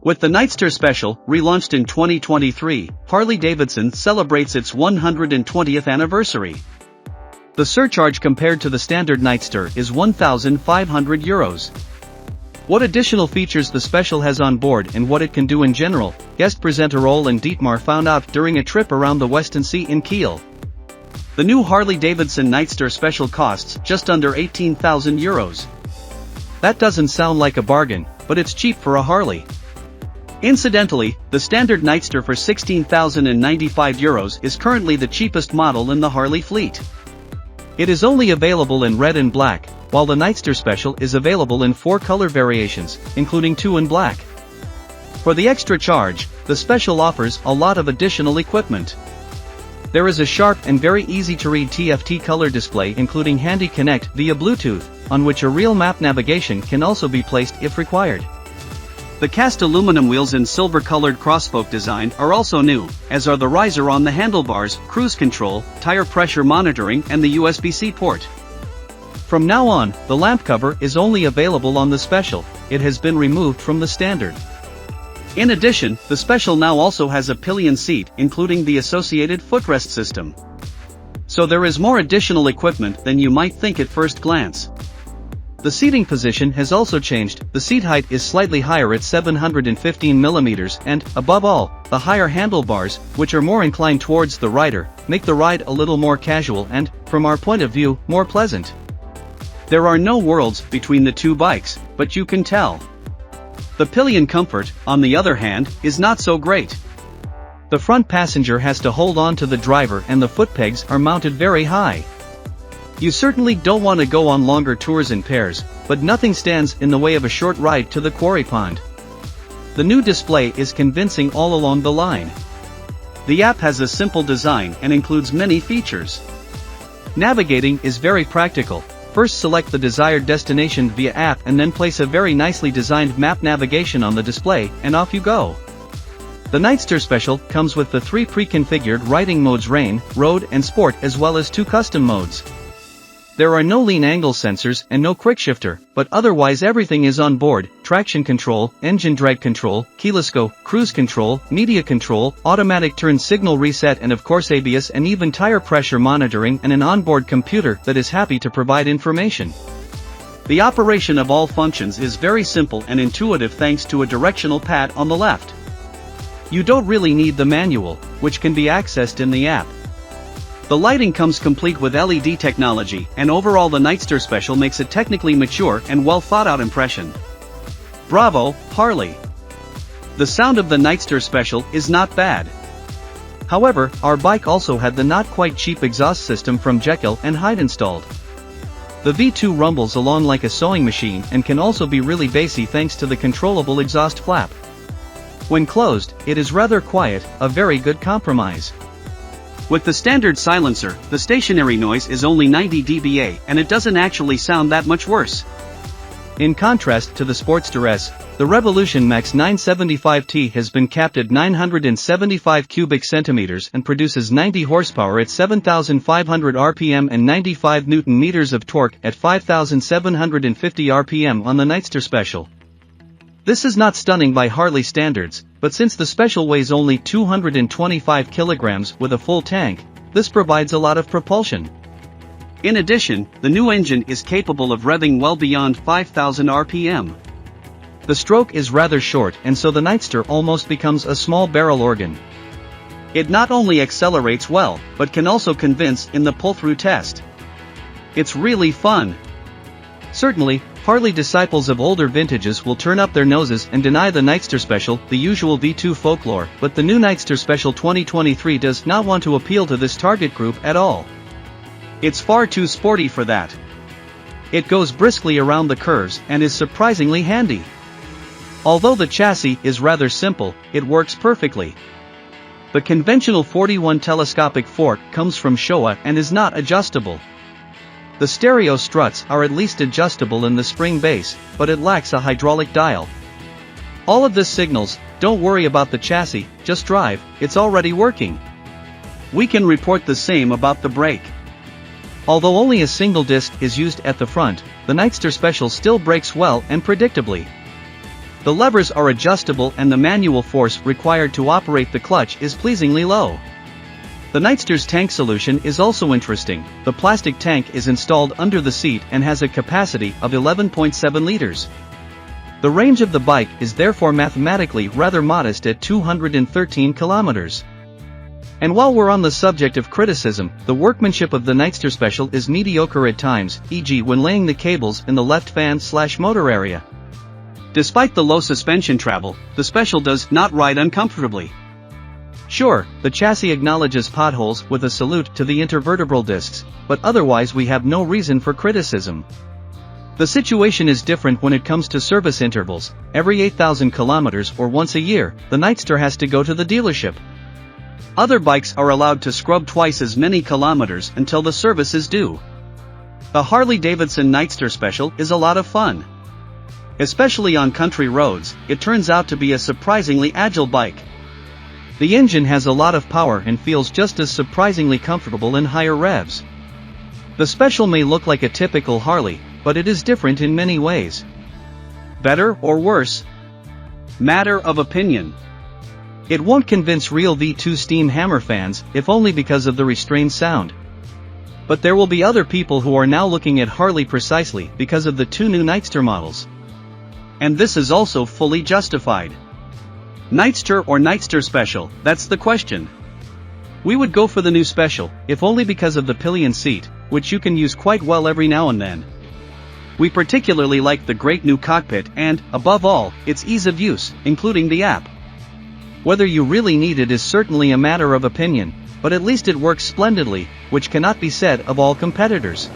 With the Nightster Special, relaunched in 2023, Harley Davidson celebrates its 120th anniversary. The surcharge compared to the standard Nightster is €1,500. What additional features the Special has on board and what it can do in general, guest presenter Roland Dietmar found out during a trip around the Western Sea in Kiel. The new Harley Davidson Nightster Special costs just under €18,000. That doesn't sound like a bargain, but it's cheap for a Harley. Incidentally, the standard Nightster for €16,095 is currently the cheapest model in the Harley fleet. It is only available in red and black, while the Nightster Special is available in 4 color variations, including 2 in black. For the extra charge, the Special offers a lot of additional equipment. There is a sharp and very easy-to-read TFT color display including Handy Connect via Bluetooth, on which a real map navigation can also be placed if required. The cast aluminum wheels in silver-colored crosspoke design are also new, as are the riser on the handlebars, cruise control, tire pressure monitoring and the USB-C port. From now on, the lamp cover is only available on the Special. It has been removed from the standard. In addition, the Special now also has a pillion seat including the associated footrest system. So there is more additional equipment than you might think at first glance. The seating position has also changed. The seat height is slightly higher at 715 mm and, above all, the higher handlebars, which are more inclined towards the rider, make the ride a little more casual and, from our point of view, more pleasant. There are no worlds between the two bikes, but you can tell. The pillion comfort, on the other hand, is not so great. The front passenger has to hold on to the driver and the foot pegs are mounted very high. You certainly don't want to go on longer tours in pairs, but nothing stands in the way of a short ride to the quarry pond. The new display is convincing all along the line. The app has a simple design and includes many features. Navigating is very practical. First select the desired destination via app and then place a very nicely designed map navigation on the display and off you go. The Nightster Special comes with the 3 pre-configured riding modes: rain, road and sport, as well as 2 custom modes. There are no lean angle sensors and no quick shifter, but otherwise everything is on board: traction control, engine drag control, keyless go, cruise control, media control, automatic turn signal reset and of course ABS and even tire pressure monitoring and an onboard computer that is happy to provide information. The operation of all functions is very simple and intuitive thanks to a directional pad on the left. You don't really need the manual, which can be accessed in the app. The lighting comes complete with LED technology, and overall the Nightster Special makes a technically mature and well thought out impression. Bravo, Harley! The sound of the Nightster Special is not bad. However, our bike also had the not quite cheap exhaust system from Jekyll and Hyde installed. The V2 rumbles along like a sewing machine and can also be really bassy thanks to the controllable exhaust flap. When closed, it is rather quiet, a very good compromise. With the standard silencer, the stationary noise is only 90 dBA and it doesn't actually sound that much worse. In contrast to the Sportster S, the Revolution Max 975T has been capped at 975 cubic centimeters and produces 90 horsepower at 7,500 RPM and 95 Nm of torque at 5,750 RPM on the Nightster Special. This is not stunning by Harley standards, but since the Special weighs only 225 kilograms with a full tank, this provides a lot of propulsion. In addition, the new engine is capable of revving well beyond 5,000 RPM. The stroke is rather short and so the Nightster almost becomes a small barrel organ. It not only accelerates well, but can also convince in the pull-through test. It's really fun. Certainly, Harley disciples of older vintages will turn up their noses and deny the Nightster Special the usual V2 folklore, but the new Nightster Special 2023 does not want to appeal to this target group at all. It's far too sporty for that. It goes briskly around the curves and is surprisingly handy. Although the chassis is rather simple, it works perfectly. The conventional 41 telescopic fork comes from Showa and is not adjustable. The stereo struts are at least adjustable in the spring base, but it lacks a hydraulic dial. All of this signals, don't worry about the chassis, just drive, it's already working. We can report the same about the brake. Although only a single disc is used at the front, the Nightster Special still brakes well and predictably. The levers are adjustable and the manual force required to operate the clutch is pleasingly low. The Nightster's tank solution is also interesting. The plastic tank is installed under the seat and has a capacity of 11.7 liters. The range of the bike is therefore mathematically rather modest at 213 kilometers. And while we're on the subject of criticism, the workmanship of the Nightster Special is mediocre at times, e.g. when laying the cables in the left fan/motor area. Despite the low suspension travel, the Special does not ride uncomfortably. Sure, the chassis acknowledges potholes with a salute to the intervertebral discs, but otherwise we have no reason for criticism. The situation is different when it comes to service intervals. Every 8,000 kilometers or once a year, the Nightster has to go to the dealership. Other bikes are allowed to scrub twice as many kilometers until the service is due. The Harley Davidson Nightster Special is a lot of fun. Especially on country roads, it turns out to be a surprisingly agile bike. The engine has a lot of power and feels just as surprisingly comfortable in higher revs. The Special may look like a typical Harley, but it is different in many ways. Better or worse? Matter of opinion. It won't convince real V2 steam hammer fans, if only because of the restrained sound. But there will be other people who are now looking at Harley precisely because of the two new Nightster models. And this is also fully justified. Nightster or Nightster Special, that's the question. We would go for the new Special, if only because of the pillion seat, which you can use quite well every now and then. We particularly like the great new cockpit and, above all, its ease of use, including the app. Whether you really need it is certainly a matter of opinion, but at least it works splendidly, which cannot be said of all competitors.